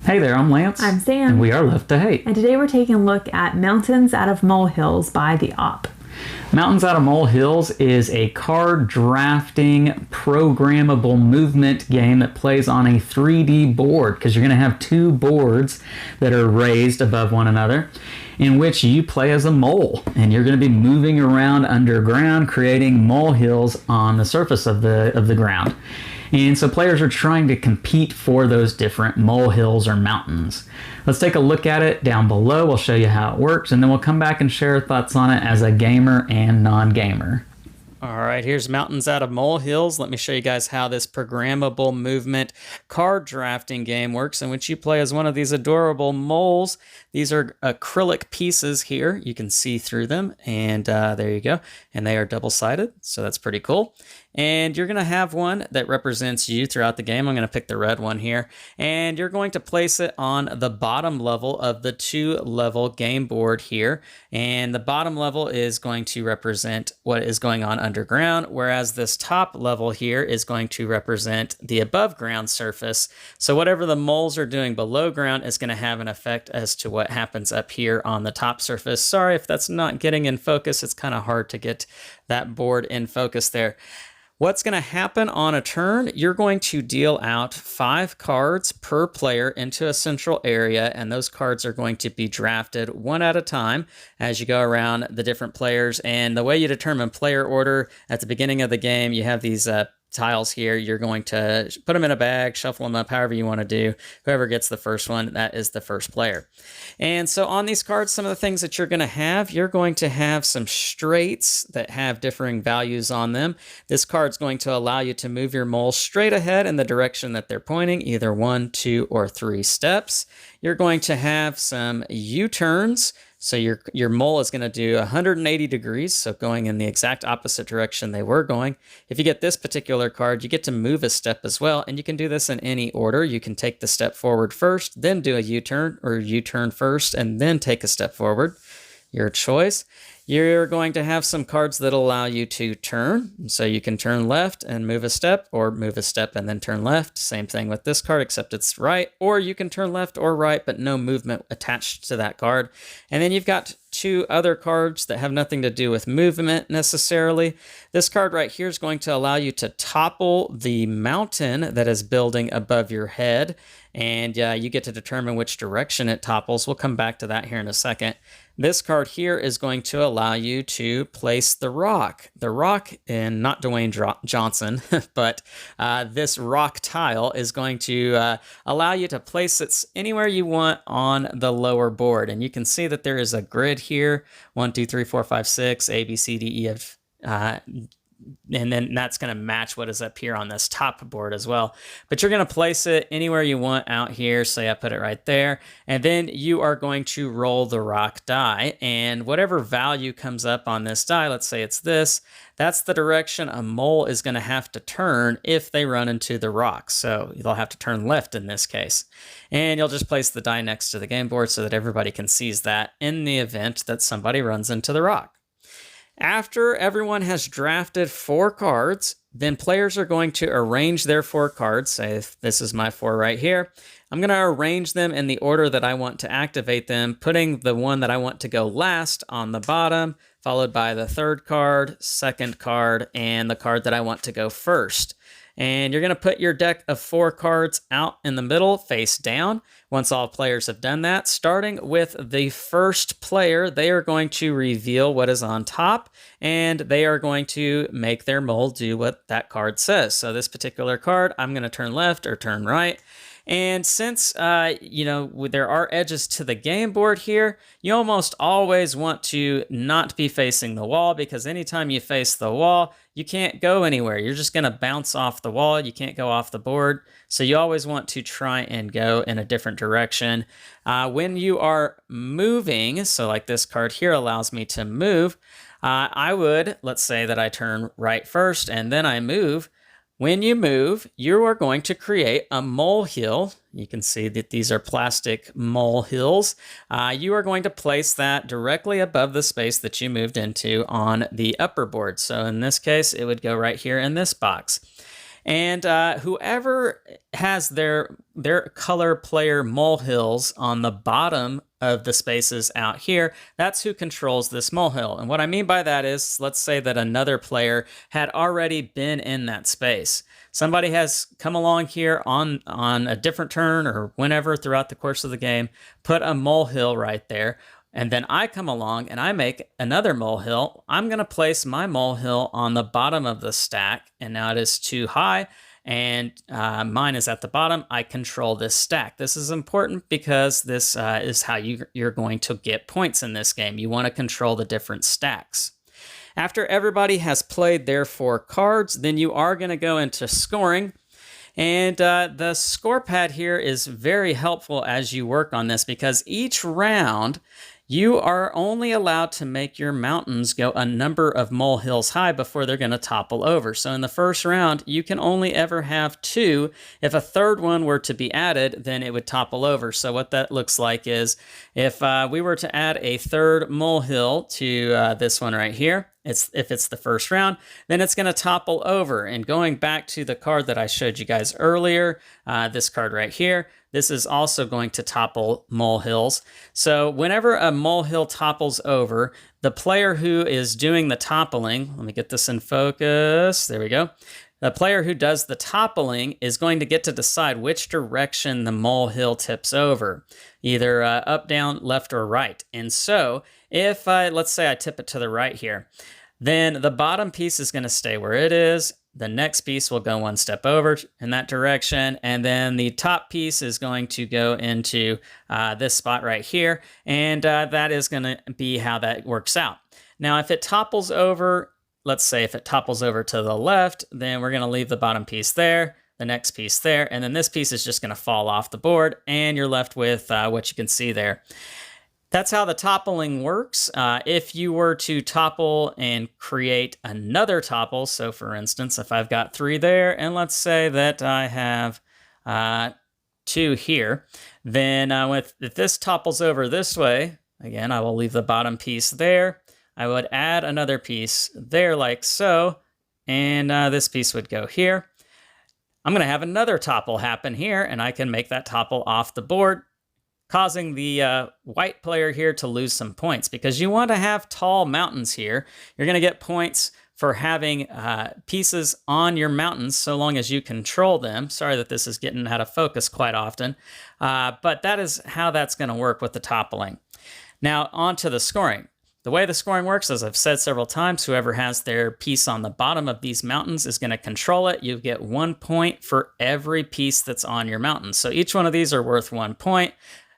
Hey there, I'm Lance. I'm Sam. And we are Left to Hate. And today we're taking a look at Mountains Out of Molehills by the Op. Mountains Out of Molehills is a card drafting programmable movement game that plays on a 3D board, because you're going to have two boards that are raised above one another, in which you play as a mole, and you're going to be moving around underground, creating molehills on the surface of the ground. And so players are trying to compete for those different molehills or mountains. Let's take a look at it down below. We'll show you how it works, and then we'll come back and share our thoughts on it as a gamer and non-gamer. All right, here's Mountains Out of Molehills. Let me show you guys how this programmable movement card drafting game works, in which you play as one of these adorable moles. These are acrylic pieces here. You can see through them, and there you go. And they are double-sided, so that's pretty cool. And you're going to have one that represents you throughout the game. I'm going to pick the red one here. And you're going to place it on the bottom level of the two-level game board here. And the bottom level is going to represent what is going on underground, whereas this top level here is going to represent the above-ground surface. So whatever the moles are doing below ground is going to have an effect as to what happens up here on the top surface. Sorry if that's not getting in focus. It's kind of hard to get that board in focus there. What's going to happen on a turn, you're going to deal out 5 cards per player into a central area, and those cards are going to be drafted one at a time as you go around the different players. And the way you determine player order at the beginning of the game, you have these tiles here. You're going to put them in a bag, shuffle them up, however you want to do. Whoever gets the first one, that is the first player. And so on these cards, some of the things that you're going to have some straights that have differing values on them. This card's going to allow you to move your mole straight ahead in the direction that they're pointing, either 1, 2, or 3 steps. You're going to have some U-turns. So your mole is going to do 180 degrees, so going in the exact opposite direction they were going. If you get this particular card, you get to move a step as well, and you can do this in any order. You can take the step forward first, then do a U-turn, or U-turn first, and then take a step forward. Your choice. You're going to have some cards that allow you to turn. So you can turn left and move a step, or move a step and then turn left. Same thing with this card, except it's right. Or you can turn left or right, but no movement attached to that card. And then you've got 2 other cards that have nothing to do with movement necessarily. This card right here is going to allow you to topple the mountain that is building above your head. And you get to determine which direction it topples. We'll come back to that here in a second. This card here is going to allow you to place the rock. The rock, and not Dwayne Johnson, but this rock tile is going to allow you to place it anywhere you want on the lower board. And you can see that there is a grid here, 1, 2, 3, 4, 5, 6, A, B, C, D, E, F, and then that's going to match what is up here on this top board as well. But you're going to place it anywhere you want out here. Say I put it right there. And then you are going to roll the rock die. And whatever value comes up on this die, let's say it's this, that's the direction a mole is going to have to turn if they run into the rock. So they'll have to turn left in this case. And you'll just place the die next to the game board so that everybody can seize that in the event that somebody runs into the rock. After everyone has drafted 4 cards, then players are going to arrange their 4 cards. Say if this is my 4 right here. I'm going to arrange them in the order that I want to activate them, putting the one that I want to go last on the bottom, followed by the 3rd card, 2nd card, and the card that I want to go first. And you're going to put your deck of 4 cards out in the middle, face down. Once all players have done that, starting with the first player, they are going to reveal what is on top, and they are going to make their mole do what that card says. So this particular card, I'm going to turn left or turn right. And since, there are edges to the game board here, you almost always want to not be facing the wall, because anytime you face the wall, you can't go anywhere. You're just going to bounce off the wall. You can't go off the board. So you always want to try and go in a different direction. When you are moving, so like this card here allows me to move, let's say that I turn right first and then I move. When you move, you are going to create a molehill. You can see that these are plastic molehills. You are going to place that directly above the space that you moved into on the upper board. So in this case, it would go right here in this box. And whoever has their color player molehills on the bottom of the spaces out here, that's who controls this molehill. And what I mean by that is, let's say that another player had already been in that space. Somebody has come along here on a different turn or whenever throughout the course of the game, put a molehill right there. And then I come along and I make another molehill. I'm going to place my molehill on the bottom of the stack. And now it is too high and mine is at the bottom. I control this stack. This is important because this is how you're going to get points in this game. You want to control the different stacks. After everybody has played their 4 cards, then you are going to go into scoring. And the score pad here is very helpful as you work on this because each round you are only allowed to make your mountains go a number of molehills high before they're going to topple over. So in the first round, you can only ever have 2. If a third one were to be added, then it would topple over. So what that looks like is if we were to add a third molehill to this one right here, if it's the first round, then it's going to topple over. And going back to the card that I showed you guys earlier, this card right here, this is also going to topple molehills. So whenever a molehill topples over, the player who is doing the toppling, let me get this in focus, there we go. The player who does the toppling is going to get to decide which direction the molehill tips over, either up, down, left, or right. And so if let's say I tip it to the right here, then the bottom piece is going to stay where it is. The next piece will go one step over in that direction, and then the top piece is going to go into this spot right here, and that is going to be how that works out. Now, if it topples over, let's say if it topples over to the left, then we're going to leave the bottom piece there, the next piece there, and then this piece is just going to fall off the board, and you're left with what you can see there. That's how the toppling works. If you were to topple and create another topple, so for instance, if I've got 3 there, and let's say that I have 2 here, then if this topples over this way, again, I will leave the bottom piece there. I would add another piece there like so, and this piece would go here. I'm going to have another topple happen here, and I can make that topple off the board, causing the white player here to lose some points because you want to have tall mountains here. You're going to get points for having pieces on your mountains so long as you control them. Sorry that this is getting out of focus quite often, but that is how that's going to work with the toppling. Now on to the scoring. The way the scoring works, as I've said several times, whoever has their piece on the bottom of these mountains is going to control it. You get 1 point for every piece that's on your mountain. So each one of these are worth 1 point.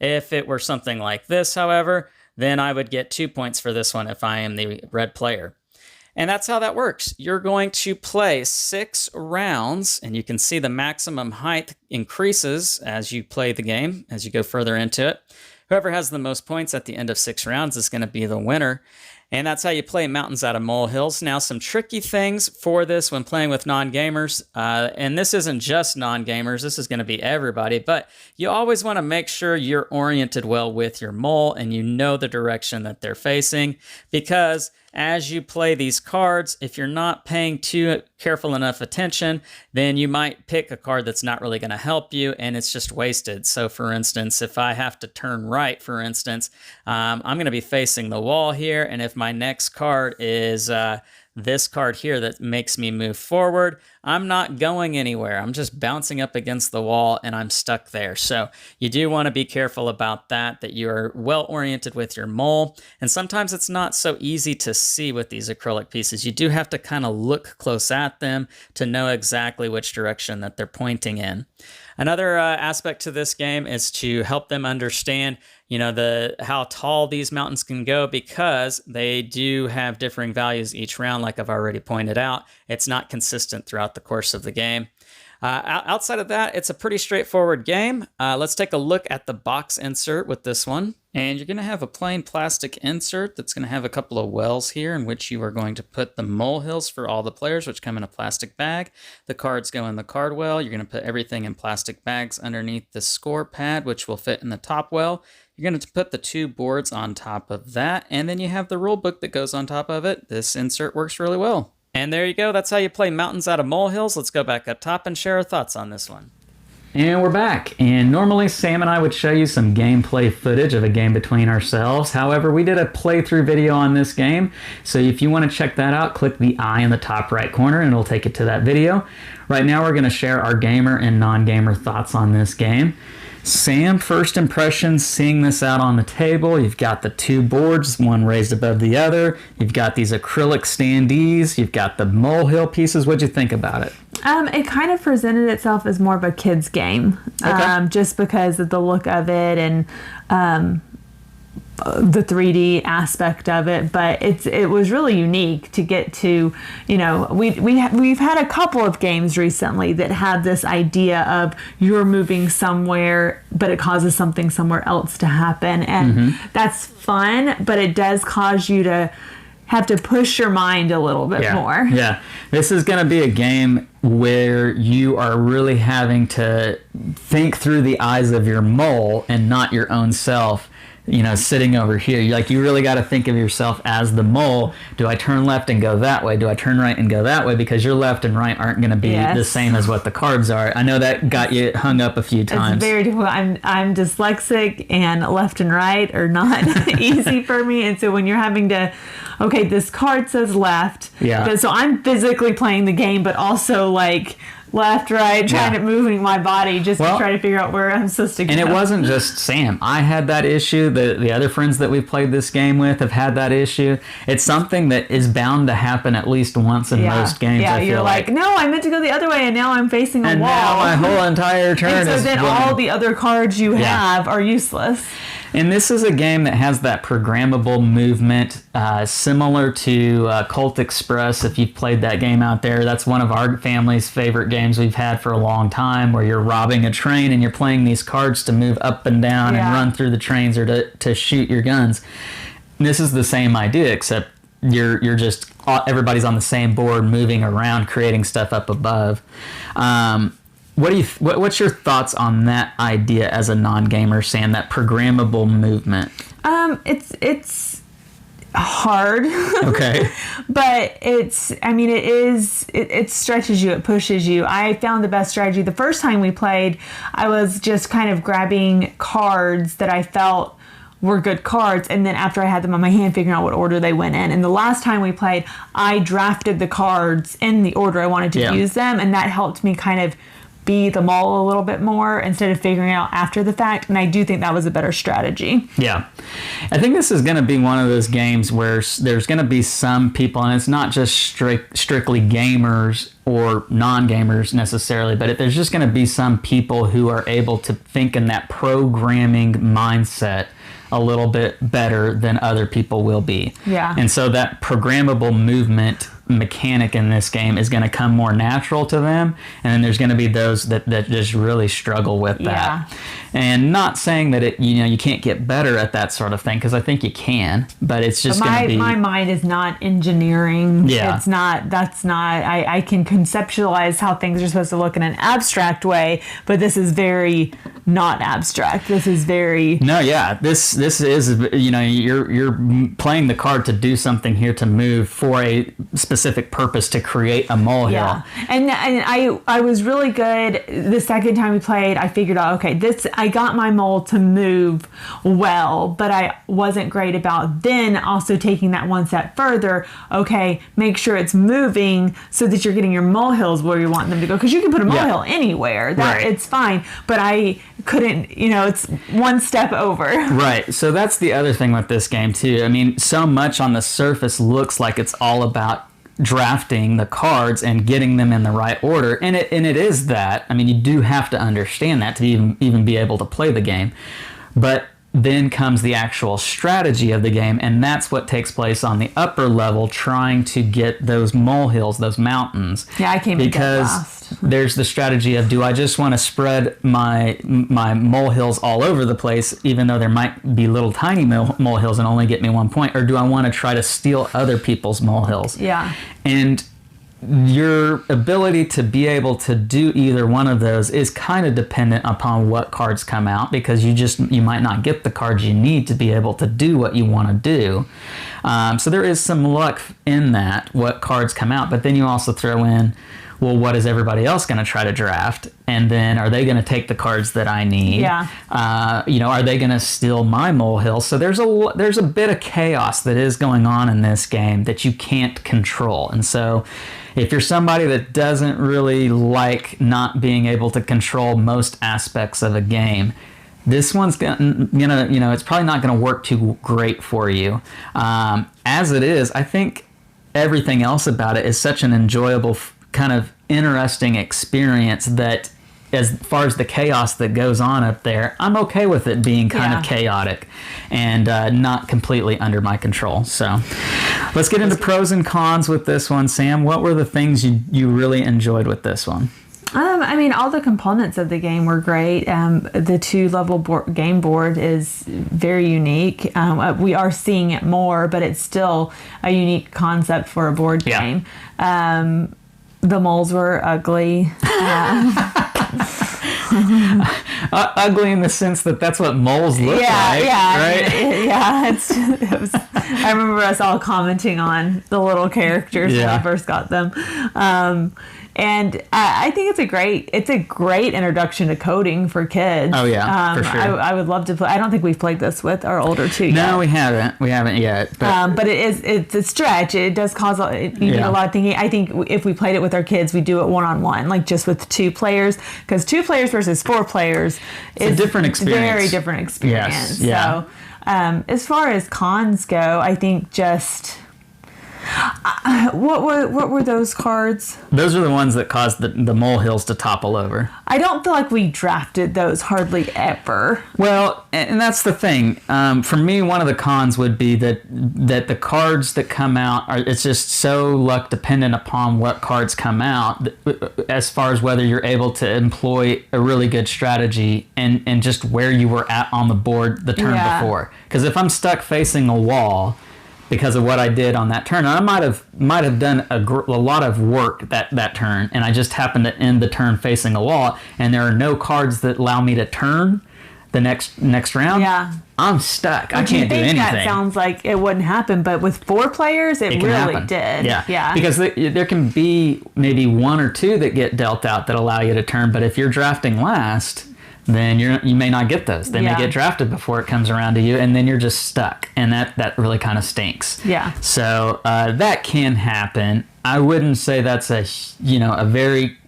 If it were something like this, however, then I would get 2 points for this one if I am the red player. And that's how that works. You're going to play 6 rounds, and you can see the maximum height increases as you play the game, as you go further into it. Whoever has the most points at the end of 6 rounds is going to be the winner. And that's how you play Mountains Out of Molehills. Now, some tricky things for this when playing with non-gamers, and this isn't just non-gamers, this is going to be everybody, but you always want to make sure you're oriented well with your mole and you know the direction that they're facing, because as you play these cards, if you're not paying too careful enough attention, then you might pick a card that's not really going to help you and it's just wasted. So for instance, if I have to turn right, for instance, I'm going to be facing the wall here, and if my next card is this card here that makes me move forward, I'm not going anywhere. I'm just bouncing up against the wall and I'm stuck there. So you do want to be careful about that you're well oriented with your mole. And sometimes it's not so easy to see with these acrylic pieces. You do have to kind of look close at them to know exactly which direction that they're pointing in. Another aspect to this game is to help them understand, how tall these mountains can go, because they do have differing values each round, like I've already pointed out. It's not consistent throughout the course of the game. Outside of that, it's a pretty straightforward game. Let's take a look at the box insert with this one. And you're going to have a plain plastic insert that's going to have a couple of wells here in which you are going to put the molehills for all the players, which come in a plastic bag. The cards go in the card well. You're going to put everything in plastic bags underneath the score pad, which will fit in the top well. You're going to put the 2 boards on top of that, and then you have the rule book that goes on top of it. This insert works really well. And there you go. That's how you play Mountains Out of Molehills. Let's go back up top and share our thoughts on this one. And we're back. And normally Sam and I would show you some gameplay footage of a game between ourselves. However, we did a playthrough video on this game. So if you want to check that out, click the eye in the top right corner and it'll take you to that video. Right now we're going to share our gamer and non-gamer thoughts on this game. Sam, first impressions seeing this out on the table. You've got the two boards, one raised above the other. You've got these acrylic standees. You've got the molehill pieces. What'd you think about it? It kind of presented itself as more of a kid's game, just because of the look of it and the 3D aspect of it. But it was really unique to get to, we've had a couple of games recently that have this idea of you're moving somewhere, but it causes something somewhere else to happen. And that's fun, but it does cause you to have to push your mind a little bit more. Yeah. This is going to be a game where you are really having to think through the eyes of your mole and not your own self, sitting over here. You really got to think of yourself as the mole. Do I turn left and go that way? Do I turn right and go that way? Because your left and right aren't going to be the same as what the cards are. I know that got you hung up a few times. It's very difficult. I'm dyslexic, and left and right are not easy for me. And so when you're having to, okay, this card says left. Yeah. So I'm physically playing the game, but also left, right, trying to moving my body just to try to figure out where I'm supposed to go. And it wasn't just Sam. I had that issue. The other friends that we've played this game with have had that issue. It's something that is bound to happen at least once in most games. Yeah, I feel you're like, no, I meant to go the other way, and now I'm facing a and wall. Now my whole entire turn and so is then all the other cards you have are useless. And this is a game that has that programmable movement, similar to Colt Express. If you've played that game out there, that's one of our family's favorite games we've had for a long time, where you're robbing a train and you're playing these cards to move up and down and run through the trains or to shoot your guns. And this is the same idea, except you're just everybody's on the same board, moving around, creating stuff up above. What's your thoughts on that idea as a non-gamer, Sam? That programmable movement. It's hard. Okay. But it stretches you, it pushes you. I found the best strategy. The first time we played, I was just kind of grabbing cards that I felt were good cards, and then after I had them on my hand, figuring out what order they went in. And the last time we played, I drafted the cards in the order I wanted to use them, and that helped me kind of be the mole a little bit more instead of figuring out after the fact. And I do think that was a better strategy. Yeah. I think this is going to be one of those games where there's going to be some people, and it's not just strictly gamers or non-gamers necessarily, but there's just going to be some people who are able to think in that programming mindset a little bit better than other people will be. Yeah. And so that programmable movement mechanic in this game is going to come more natural to them, and then there's going to be those that just really struggle with that. And not saying that you can't get better at that sort of thing, because I think you can, but it's just going to be... My mind is not engineering. It's not, I can conceptualize how things are supposed to look in an abstract way, but this is very not abstract. This is very... No, this is, you're playing the card to do something here, to move for a specific purpose, to create a molehill. Yeah, and I was really good. The second time we played, I figured out, okay, I got my mole to move well, but I wasn't great about then also taking that one step further. Okay, make sure it's moving so that you're getting your molehills where you want them to go, because you can put a molehill anywhere. It's fine, but I couldn't, it's one step over. Right. So that's the other thing with this game too. I mean, so much on the surface looks like it's all about drafting the cards and getting them in the right order, and it is that. I mean, you do have to understand that to even be able to play the game. But then comes the actual strategy of the game, and that's what takes place on the upper level, trying to get those molehills, those mountains. Yeah, I came because last. There's the strategy of, do I just want to spread my molehills all over the place, even though there might be little tiny molehills and only get me 1 point, or do I want to try to steal other people's molehills? Yeah. And your ability to be able to do either one of those is kind of dependent upon what cards come out, because you might not get the cards you need to be able to do what you want to do. So there is some luck in that, what cards come out, but then you also throw in, well, what is everybody else going to try to draft? And then are they going to take the cards that I need? Yeah. Are they going to steal my molehill? So there's a bit of chaos that is going on in this game that you can't control. And so if you're somebody that doesn't really like not being able to control most aspects of a game, this one's gonna, it's probably not gonna work too great for you. As it is, I think everything else about it is such an enjoyable, kind of interesting experience that, as far as the chaos that goes on up there, I'm okay with it being kind of chaotic and not completely under my control. So let's get into pros and cons with this one. Sam, what were the things you really enjoyed with this one? All the components of the game were great. The 2-level game board is very unique. We are seeing it more, but it's still a unique concept for a board game. The moles were ugly. Ugly in the sense that that's what moles look like, right? I remember us all commenting on the little characters when I first got them. And I think it's a great introduction to coding for kids. Oh yeah, for sure. I would love to play. I don't think we've played this with our older two yet. No, we haven't yet. But it's a stretch. It does cause you need a lot of thinking. I think if we played it with our kids, we do it one-on-one, like just with 2 players, because 2 players versus 4 players is a different experience. Very different experience. Yes. Yeah. So as far as cons go, I think just. What were those cards? Those are the ones that caused the molehills to topple over. I don't feel like we drafted those hardly ever. Well, and that's the thing. For me, one of the cons would be that the cards that come out it's just so luck dependent upon what cards come out, as far as whether you're able to employ a really good strategy and just where you were at on the board the turn before. Because if I'm stuck facing a wall because of what I did on that turn, and I might have done a lot of work that turn, and I just happened to end the turn facing a wall, and there are no cards that allow me to turn the next round. Yeah, I'm stuck. I can't do anything. That sounds like it wouldn't happen, but with 4 players, it really happen. Did. Yeah. Because there can be maybe 1 or 2 that get dealt out that allow you to turn, but if you're drafting last, then you may not get those. They may get drafted before it comes around to you, and then you're just stuck, and that really kind of stinks. Yeah. So that can happen. I wouldn't say that's a very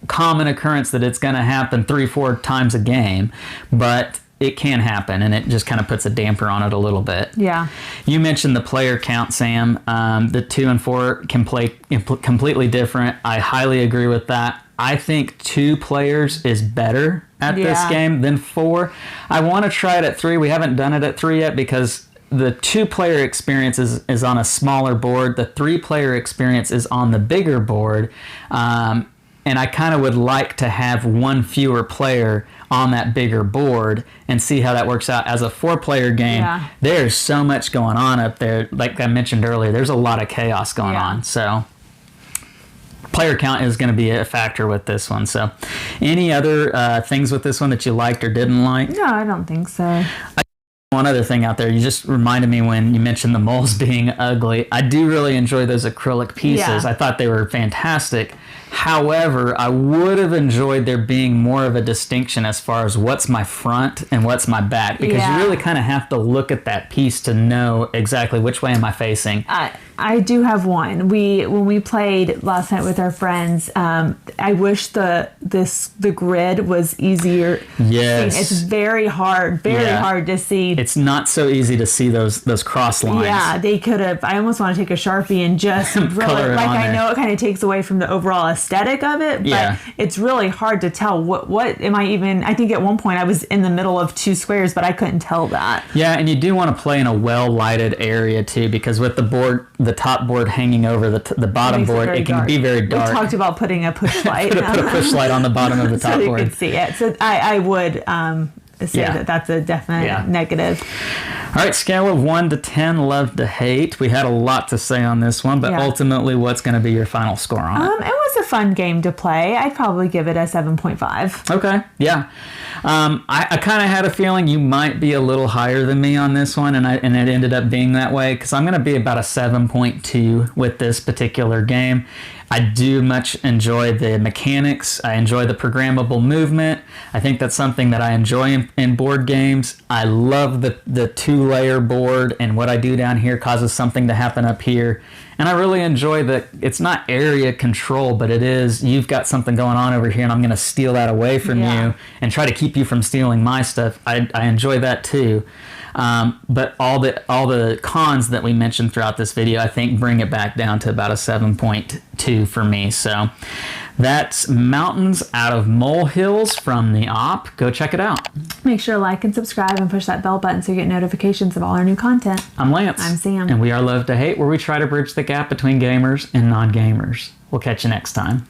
common occurrence that it's going to happen 3-4 times a game, but it can happen, and it just kind of puts a damper on it a little bit. Yeah. You mentioned the player count, Sam. The 2 and 4 can play completely different. I highly agree with that. I think 2 players is better at this game than 4. I want to try it at 3. We haven't done it at 3 yet because the 2-player experience is on a smaller board. The 3-player experience is on the bigger board. And I kind of would like to have 1 fewer player on that bigger board and see how that works out. As a 4-player game, there's so much going on up there. Like I mentioned earlier, there's a lot of chaos going on. So player count is going to be a factor with this one. So any other things with this one that you liked or didn't like? No, I don't think so. One other thing out there, you just reminded me when you mentioned the moles being ugly. I do really enjoy those acrylic pieces. I thought they were fantastic. However, I would have enjoyed there being more of a distinction as far as what's my front and what's my back, because you really kind of have to look at that piece to know exactly which way am I facing. I do have one. When we played last night with our friends, I wish the grid was easier. Yes. It's very hard hard to see. It's not so easy to see those cross lines. Yeah, they could have. I almost want to take a Sharpie and just really, like, I know it kind of takes away from the overall aesthetic of it, but it's really hard to tell what am I even. I think at one point I was in the middle of 2 squares, but I couldn't tell that. Yeah, and you do want to play in a well lighted area too, because with the top board hanging over the bottom board, it can be very dark. We talked about putting a push light. Put a push light on the bottom of the top so board. So you could see it. So I would say that that's a definite negative. All right, scale of 1 to 10, love to hate. We had a lot to say on this one, but ultimately, what's going to be your final score on it? It was a fun game to play. I'd probably give it a 7.5. Okay, yeah. I kind of had a feeling you might be a little higher than me on this one, and it ended up being that way, because I'm going to be about a 7.2 with this particular game. I do much enjoy the mechanics. I enjoy the programmable movement. I think that's something that I enjoy in board games. I love the 2-layer board, and what I do down here causes something to happen up here. And I really enjoy that it's not area control, but it is, you've got something going on over here, and I'm going to steal that away from you and try to keep you from stealing my stuff. I enjoy that too. But all the cons that we mentioned throughout this video, I think bring it back down to about a 7.2 for me. So that's Mountains Out of Molehills from the Op. Go check it out. Make sure to like and subscribe and push that bell button so you get notifications of all our new content. I'm Lance. I'm Sam. And we are Love to Hate, where we try to bridge the gap between gamers and non-gamers. We'll catch you next time.